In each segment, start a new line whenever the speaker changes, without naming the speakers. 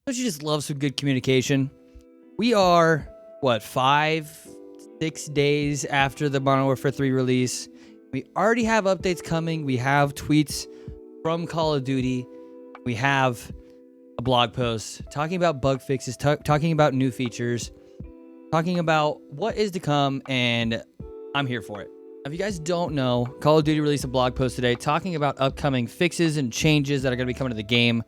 Don't you just love some good communication? We are, what, 5-6 days after the Modern Warfare 3 release. We already have updates coming. We have tweets from Call of Duty. We have a blog post talking about bug fixes, talking about new features, talking about what is to come, and I'm here for it. If you guys don't know, Call of Duty released a blog post today talking about upcoming fixes and changes that are going to be coming to the game.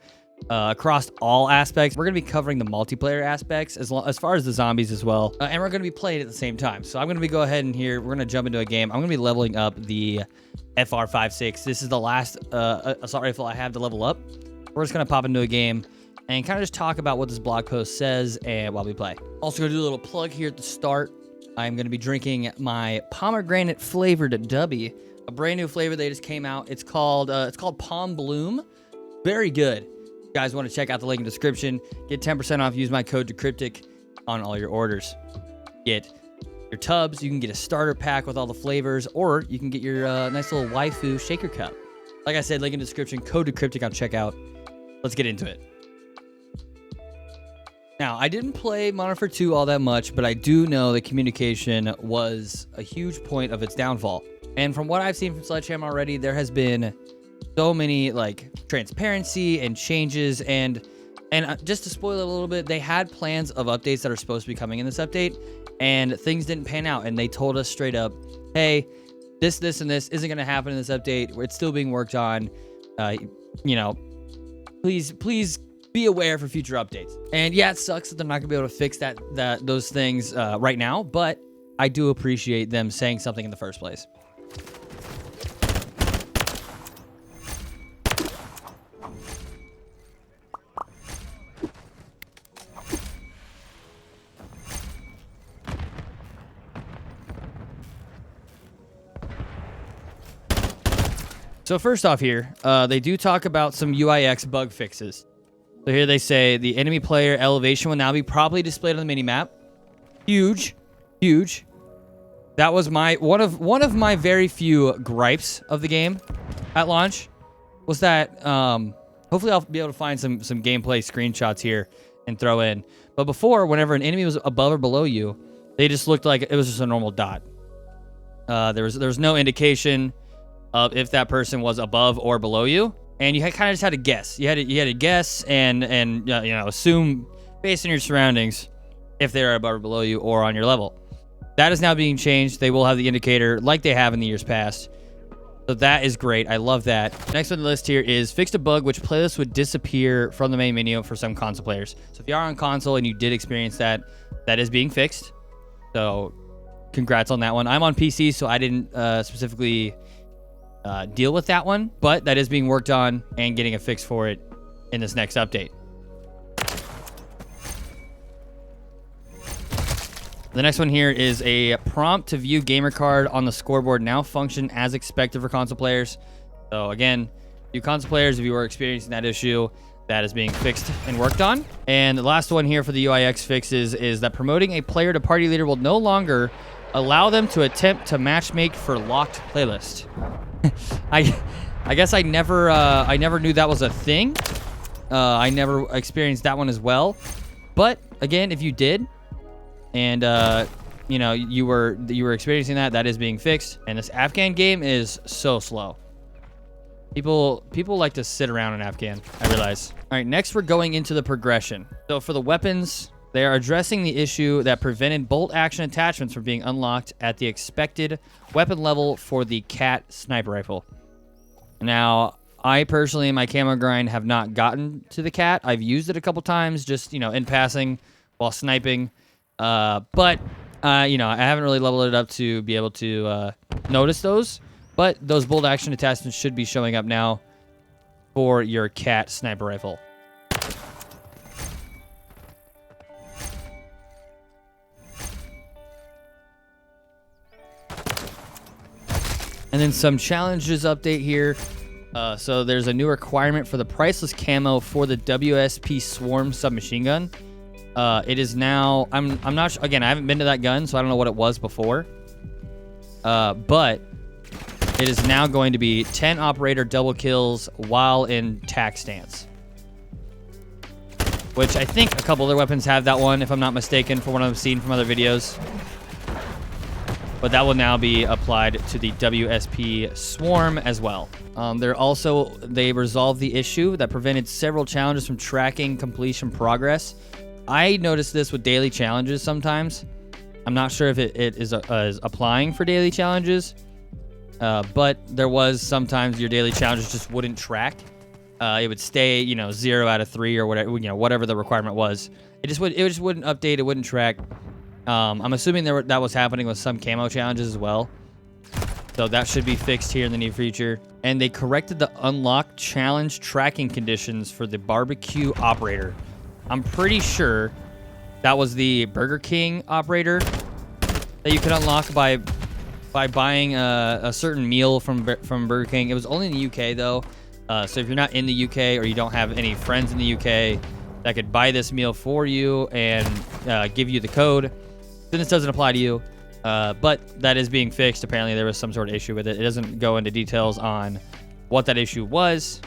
Across all aspects. We're going to be covering the multiplayer aspects as far as the zombies as well. And we're going to be playing at the same time. So I'm going to go ahead and here, we're going to jump into a game. I'm going to be leveling up the FR56. This is the last assault rifle I have to level up. We're just going to pop into a game and kind of just talk about what this blog post says and while we play. Also going to do a little plug here at the start. I'm going to be drinking my pomegranate flavored Dubby, a brand new flavor that just came out. It's called Palm Bloom. Very good. You guys want to check out the link in the description, get 10% off, use my code Duhkryptic on all your orders. Get your tubs, you can get a starter pack with all the flavors, or you can get your nice little waifu shaker cup. Like I said, link in the description, code Duhkryptic on checkout. Let's get into it. Now, I didn't play Modern Warfare 2 all that much, but I do know that communication was a huge point of its downfall. And from what I've seen from Sledgehammer already, there has been so many like transparency and changes, and just to spoil it a little bit, they had plans of updates that are supposed to be coming in this update, and things didn't pan out, and they told us straight up, hey, this and this isn't going to happen in this update. It's still being worked on. You know, please be aware for future updates. And yeah, it sucks that they're not going to be able to fix those things right now, but I do appreciate them saying something in the first place. So first off here, they do talk about some UIX bug fixes. So here they say the enemy player elevation will now be properly displayed on the minimap. Huge. That was one of my very few gripes of the game at launch, was that hopefully I'll be able to find some gameplay screenshots here and throw in. But before, whenever an enemy was above or below you, they just looked like it was just a normal dot. There was no indication of if that person was above or below you, and you kind of just had to guess. You had to guess and you know, assume based on your surroundings if they're above or below you or on your level. That is now being changed. They will have the indicator like they have in the years past. So that is great. I love that. Next on the list here is fixed a bug which playlists would disappear from the main menu for some console players. So if you are on console and you did experience that, that is being fixed. So congrats on that one. I'm on PC, so I didn't specifically deal with that one, but that is being worked on and getting a fix for it in this next update. The next one here is a prompt to view gamer card on the scoreboard now function as expected for console players. So again, you console players, if you were experiencing that issue, that is being fixed and worked on. And the last one here for the UIX fixes is that promoting a player to party leader will no longer allow them to attempt to matchmake for locked playlist. I guess I never knew that was a thing. I never experienced that one as well. But again, if you did, and you know, you were experiencing that is being fixed. And this Afghan game is so slow. People like to sit around in Afghan, I realize. All right, next we're going into the progression. So for the weapons, they are addressing the issue that prevented bolt action attachments from being unlocked at the expected weapon level for the CAT sniper rifle. Now, I personally, in my camo grind, have not gotten to the CAT. I've used it a couple times, just, you know, in passing while sniping. But you know, I haven't really leveled it up to be able to notice those. But those bolt action attachments should be showing up now for your CAT sniper rifle. And then some challenges update here. So there's a new requirement for the priceless camo for the WSP Swarm submachine gun. It is now, I'm not sure, again, I haven't been to that gun, so I don't know what it was before. But it is now going to be 10 operator double kills while in tac stance. which I think a couple other weapons have that one, if I'm not mistaken, from what I've seen from other videos. But that will now be applied to the WSP Swarm as well. They resolved the issue that prevented several challenges from tracking completion progress. I noticed this with daily challenges sometimes. I'm not sure if it is applying for daily challenges, but there was sometimes your daily challenges just wouldn't track. It would stay, 0 out of 3 or whatever, whatever the requirement was. It just wouldn't update. It wouldn't track. I'm assuming that was happening with some camo challenges as well. So that should be fixed here in the near future. And they corrected the unlock challenge tracking conditions for the barbecue operator. I'm pretty sure that was the Burger King operator that you could unlock by buying a certain meal from Burger King. It was only in the UK though. So if you're not in the UK or you don't have any friends in the UK that could buy this meal for you and give you the code, then this doesn't apply to you. But that is being fixed. Apparently there was some sort of issue with it. It doesn't go into details on what that issue was,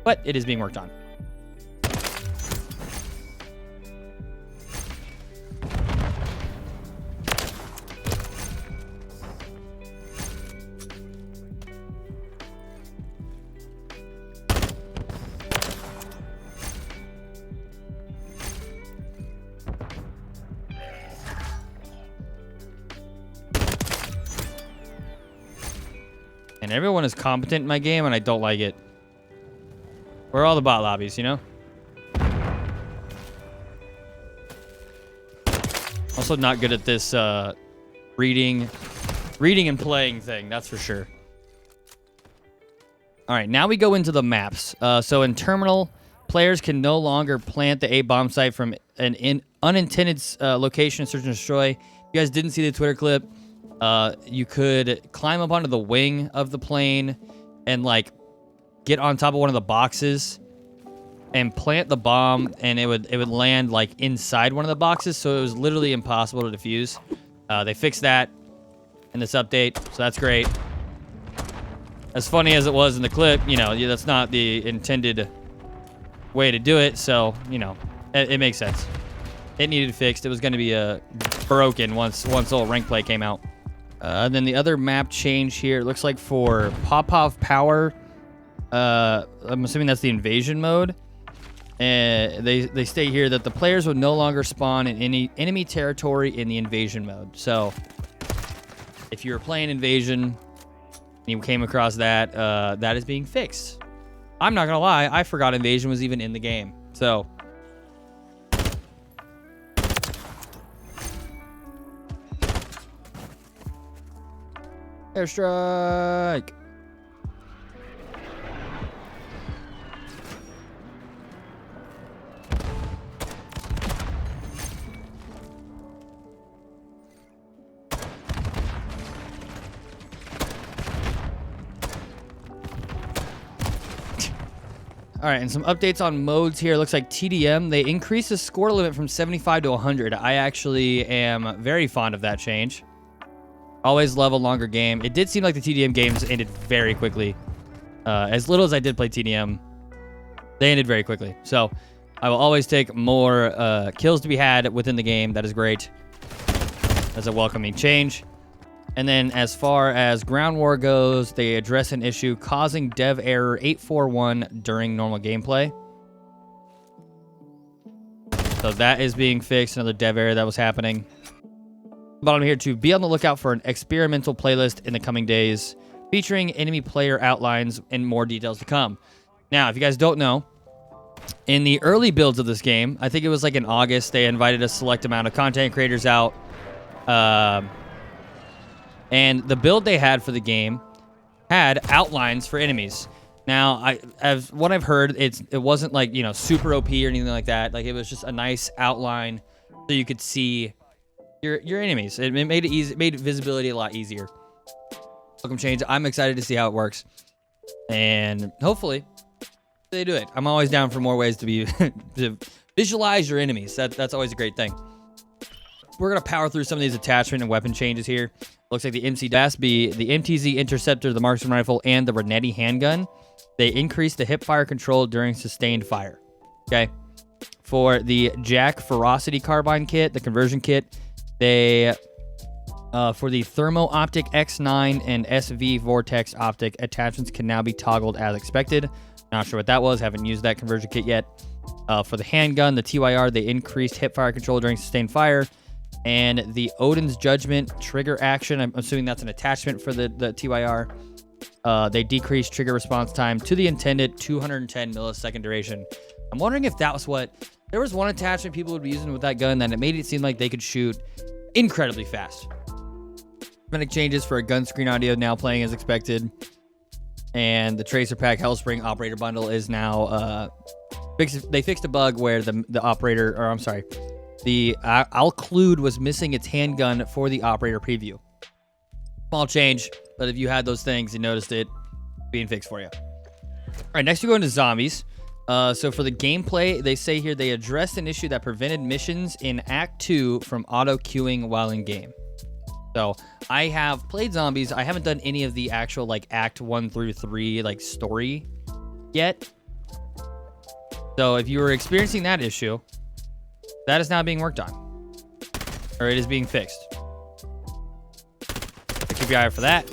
but it is being worked on. And everyone is competent in my game, and I don't like it. Where are all the bot lobbies, Also not good at this reading and playing thing, that's for sure. All right, now we go into the maps. So in Terminal, players can no longer plant the A bomb site from an unintended location, search and destroy. If you guys didn't see the Twitter clip, you could climb up onto the wing of the plane and like get on top of one of the boxes and plant the bomb, and it would land like inside one of the boxes, so it was literally impossible to defuse. They fixed that in this update, so that's great. As funny as it was in the clip, that's not the intended way to do it, so it makes sense. It needed fixed. It was going to be broken once old rank play came out. And then the other map change here, it looks like for Popov Power, I'm assuming that's the invasion mode. And they state here that the players would no longer spawn in any enemy territory in the invasion mode. So if you were playing invasion and you came across that, that is being fixed. I'm not gonna lie, I forgot invasion was even in the game. So airstrike. All right, and some updates on modes here. Looks like TDM, they increased the score limit from 75 to 100. I actually am very fond of that change. Always love a longer game. It did seem like the TDM games ended very quickly. As little as I did play TDM, they ended very quickly. So I will always take more kills to be had within the game. That is great. That's a welcoming change. And then as far as Ground War goes, they address an issue causing dev error 841 during normal gameplay. So that is being fixed. Another dev error that was happening. Bottom here to be on the lookout for an experimental playlist in the coming days featuring enemy player outlines and more details to come. Now, if you guys don't know, in the early builds of this game, I think it was like in August, they invited a select amount of content creators out. And the build they had for the game had outlines for enemies. Now, as what I've heard, it wasn't like, super OP or anything like that. Like, it was just a nice outline so you could see your enemies. It made it easy, made visibility a lot easier. Welcome change. I'm excited to see how it works, and hopefully they do it. I'm always down for more ways to visualize your enemies. That's always a great thing. We're gonna power through some of these attachment and weapon changes here. Looks like the MC-B, the MTZ Interceptor, the Marksman Rifle, and the Renetti handgun. They increase the hip fire control during sustained fire. Okay, for the Jack Ferocity Carbine kit, the conversion kit. They for the Thermo Optic X9 and SV Vortex Optic attachments can now be toggled as expected. Not sure what that was. Haven't used that conversion kit yet. For the handgun, the TYR, they increased hip fire control during sustained fire. And the Odin's Judgment trigger action, I'm assuming that's an attachment for the TYR. They decreased trigger response time to the intended 210 millisecond duration. I'm wondering if that was what... There was one attachment people would be using with that gun, that it made it seem like they could shoot incredibly fast. Cosmetic changes for a gun screen audio now playing as expected. And the Tracer Pack Hellspring operator bundle is now... They fixed a bug where the operator... Or I'm sorry. The Al-Clued was missing its handgun for the operator preview. Small change, but if you had those things, you noticed it being fixed for you. All right, next we go into zombies. So for the gameplay, they say here they addressed an issue that prevented missions in Act 2 from auto-queuing while in game. So I have played zombies. I haven't done any of the actual like Act 1 through 3 like story yet. So if you were experiencing that issue, that is now being worked on. Or it is being fixed. So keep your eye out for that.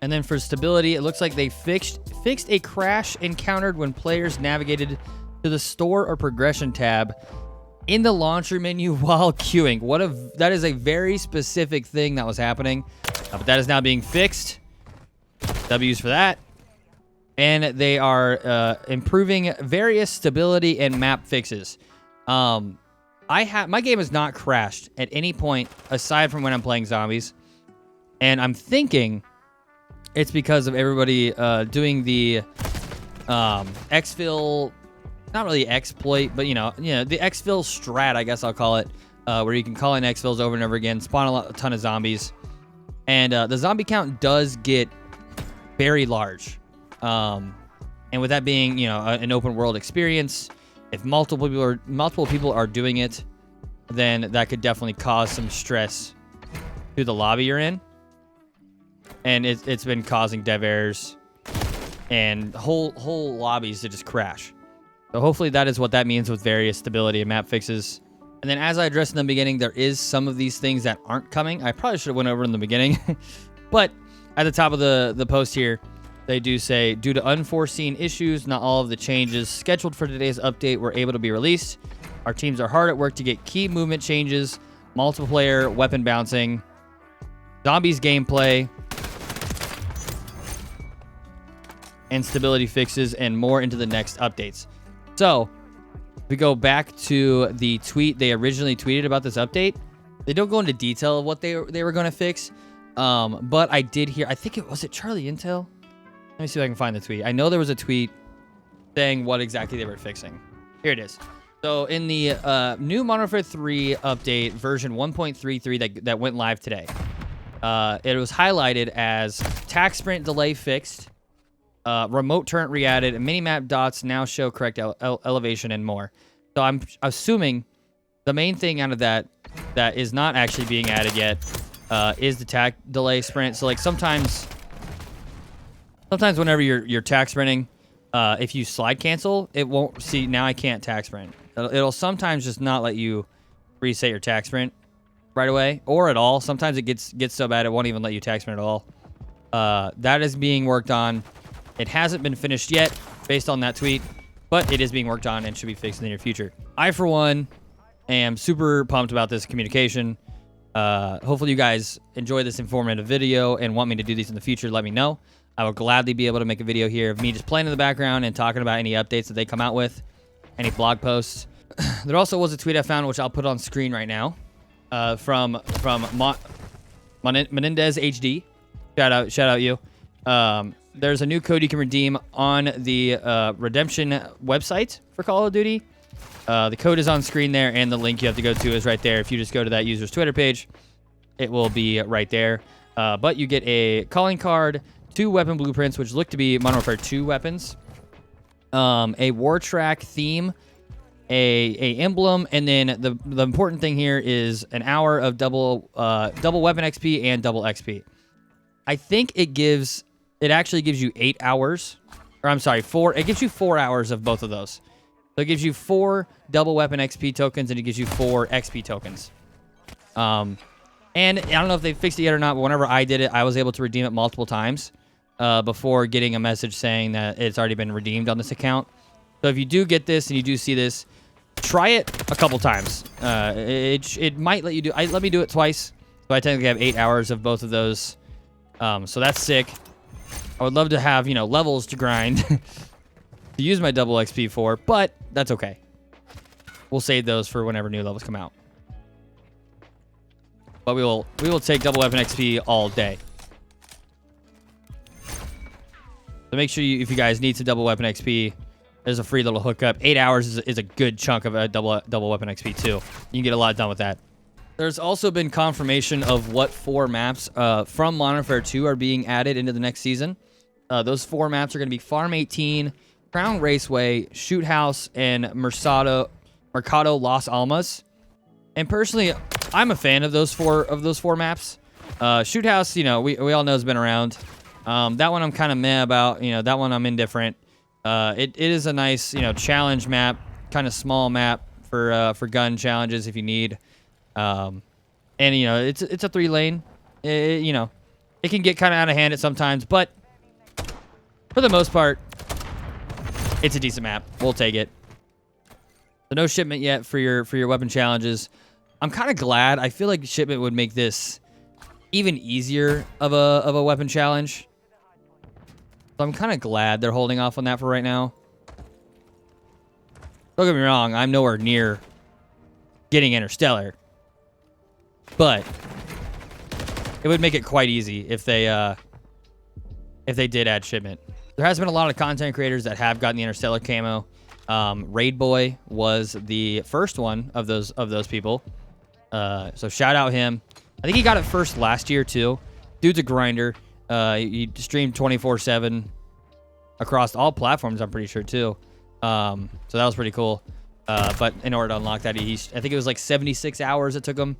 And then for stability, it looks like they fixed a crash encountered when players navigated to the store or progression tab in the launcher menu while queuing. That is a very specific thing that was happening, but that is now being fixed. W's for that. And they are improving various stability and map fixes. My game has not crashed at any point aside from when I'm playing zombies, and I'm thinking it's because of everybody doing the exfil, not really exploit, but you know, the exfil strat, I guess I'll call it, where you can call in exfils over and over again, spawn a ton of zombies, and the zombie count does get very large. And with that being, an open world experience, if multiple people are doing it, then that could definitely cause some stress to the lobby you're in. And it's been causing dev errors and whole lobbies to just crash. So hopefully that is what that means with various stability and map fixes. And then as I addressed in the beginning, there is some of these things that aren't coming. I probably should have went over in the beginning. But at the top of the post here, they do say, due to unforeseen issues, not all of the changes scheduled for today's update were able to be released. Our teams are hard at work to get key movement changes, multiplayer, weapon bouncing, zombies gameplay, and stability fixes, and more into the next updates. So, if we go back to the tweet they originally tweeted about this update, they don't go into detail of what they were going to fix. But I did hear, I think was it Charlie Intel? Let me see if I can find the tweet. I know there was a tweet saying what exactly they were fixing. Here it is. So in the new Modern Warfare 3 update, version 1.33 that went live today, it was highlighted as tac sprint delay fixed, remote turret re-added, and minimap dots now show correct elevation and more. So I'm assuming the main thing out of that is not actually being added yet is the tac delay sprint. So like sometimes whenever you're tac sprinting, if you slide cancel, it won't see. Now I can't tac sprint. It'll sometimes just not let you reset your tac sprint right away or at all. Sometimes it gets so bad it won't even let you tac sprint at all. That is being worked on. It hasn't been finished yet based on that tweet, but it is being worked on and should be fixed in the near future. I, for one, am super pumped about this communication. Hopefully you guys enjoy this informative video and want me to do these in the future. Let me know. I will gladly be able to make a video here of me just playing in the background and talking about any updates that they come out with, any blog posts. There also was a tweet I found, which I'll put on screen right now, from Menendez HD. Shout out you. There's a new code you can redeem on the redemption website for Call of Duty. The code is on screen there, and the link you have to go to is right there. If you just go to that user's Twitter page, it will be right there. But you get a calling card, 2 weapon blueprints, which look to be Modern Warfare 2 weapons, a war track theme, a emblem, and then the important thing here is an hour of double weapon XP and double XP. I think it actually gives you 8 hours. Or I'm sorry, 4. It gives you 4 hours of both of those. So it gives you 4 double weapon XP tokens, and it gives you 4 XP tokens. And I don't know if they fixed it yet or not, but whenever I did it, I was able to redeem it multiple times before getting a message saying that it's already been redeemed on this account. So if you do get this and you do see this, try it a couple times. It might let you do. Let me do it twice. So I technically have 8 hours of both of those. So that's sick. I would love to have, levels to grind to use my double XP for, but that's okay. We'll save those for whenever new levels come out. But we will take double weapon XP all day. So make sure if you guys need some double weapon XP, there's a free little hookup. 8 hours is a good chunk of a double weapon XP too. You can get a lot done with that. There's also been confirmation of what 4 maps from Modern Warfare 2 are being added into the next season. Those 4 maps are going to be Farm 18, Crown Raceway, Shoot House, and Mercado Las Almas. And personally, I'm a fan of those four maps. Shoot House, we all know has been around. That one I'm kind of meh about. That one I'm indifferent. It is a nice, challenge map, kind of small map for gun challenges if you need. And it's a 3-lane. It can get kind of out of hand at sometimes, but for the most part, it's a decent map. We'll take it. So no shipment yet for your weapon challenges. I'm kind of glad. I feel like shipment would make this even easier of a weapon challenge. So I'm kind of glad they're holding off on that for right now. Don't get me wrong, I'm nowhere near getting Interstellar. But it would make it quite easy if they did add shipment. There has been a lot of content creators that have gotten the Interstellar camo. Raid Boy was the first one of those people. So shout out him. I think he got it first last year too. Dude's a grinder. He streamed 24/7 across all platforms, I'm pretty sure too. So that was pretty cool. But in order to unlock that, I think it was like 76 hours it took him.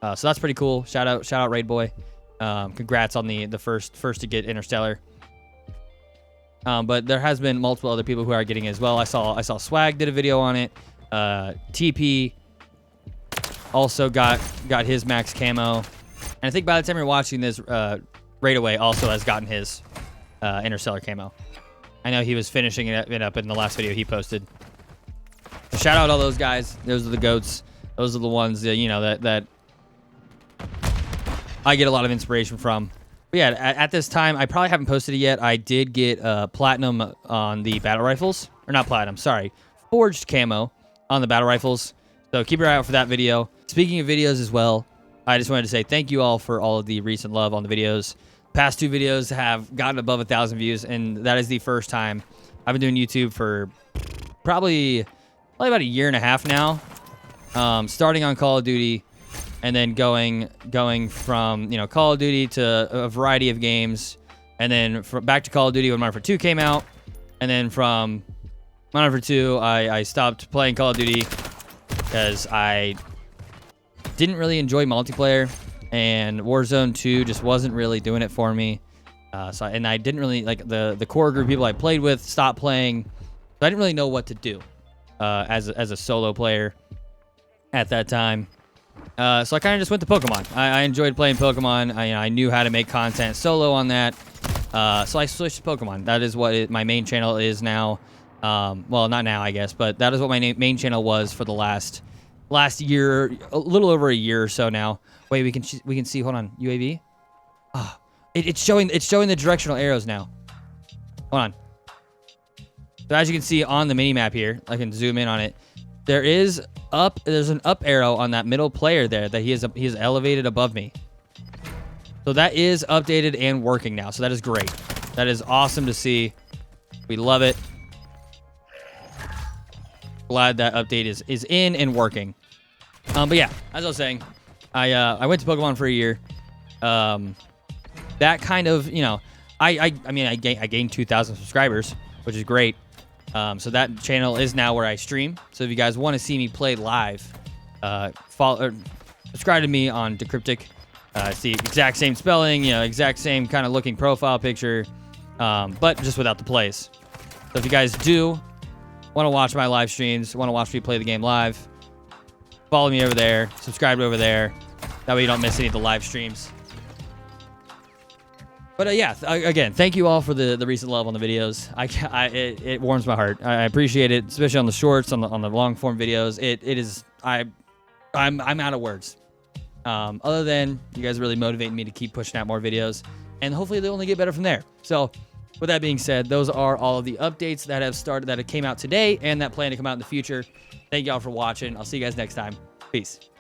So that's pretty cool. Shout out Raid Boy. Congrats on the first to get Interstellar. But there has been multiple other people who are getting it as well. I saw Swag did a video on it. TP also got his max camo. And I think by the time you're watching this, Raid Away also has gotten his Interstellar camo. I know he was finishing it up in the last video he posted. So shout out all those guys. Those are the GOATs. Those are the ones that I get a lot of inspiration from. But yeah, at this time, I probably haven't posted it yet. I did get platinum on the battle rifles. Or not platinum, sorry. Forged camo on the battle rifles. So keep your eye out for that video. Speaking of videos as well, I just wanted to say thank you all for all of the recent love on the videos. Past 2 videos have gotten above 1,000 views, and that is the first time. I've been doing YouTube for probably about a year and a half now. Starting on Call of Duty, and then going from Call of Duty to a variety of games, and then back to Call of Duty when Modern Warfare 2 came out, and then from Modern Warfare 2 I stopped playing Call of Duty because I didn't really enjoy multiplayer, and Warzone 2 just wasn't really doing it for me. And I didn't really like the core group of people I played with stopped playing, so I didn't really know what to do as a solo player at that time. So I kind of just went to Pokemon. I enjoyed playing Pokemon. I knew how to make content solo on that. So I switched to Pokemon. That is what my main channel is now. Well, not now, I guess, but that is what my main channel was for the last year, a little over a year or so now. Wait, we can see. Hold on, UAV. Oh, it's showing the directional arrows now. Hold on. So as you can see on the mini map here, I can zoom in on it. There's an up arrow on that middle player there that he is elevated above me. So that is updated and working now. So that is great. That is awesome to see. We love it. Glad that update is in and working. But yeah, as I was saying, I went to Pokemon for a year. That kind of, I gained 2,000 subscribers, which is great. So that channel is now where I stream. So if you guys want to see me play live, subscribe to me on Duhkryptic. See exact same spelling, exact same kind of looking profile picture, but just without the plays. So if you guys do want to watch my live streams, want to watch me play the game live, follow me over there, subscribe over there. That way you don't miss any of the live streams. But yeah, again, thank you all for the recent love on the videos. It warms my heart. I appreciate it, especially on the shorts, on the long form videos. I'm out of words. Other than you guys really motivating me to keep pushing out more videos, and hopefully they'll only get better from there. So with that being said, those are all of the updates that have came out today and that plan to come out in the future. Thank y'all for watching. I'll see you guys next time. Peace.